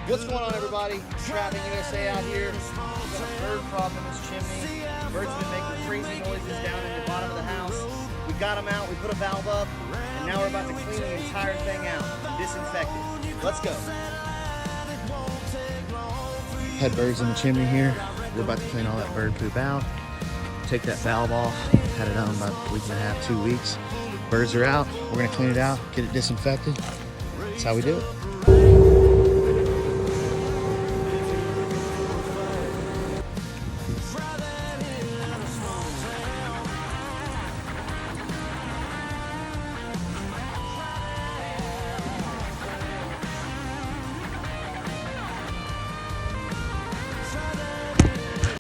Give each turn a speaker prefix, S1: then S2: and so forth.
S1: What's going on, everybody? Trapping USA out here. We've got a bird problem in this chimney. Birds have been making crazy noises down in the bottom of the house. We got them out, we put a valve up, and now we're about to clean the entire thing out, disinfect it. Let's go. Had birds in the chimney here. We're about to clean all that bird poop out. Take that valve off. Had it on about a week and a half, 2 weeks. Birds are out. We're gonna clean it out, get it disinfected. That's how we do it.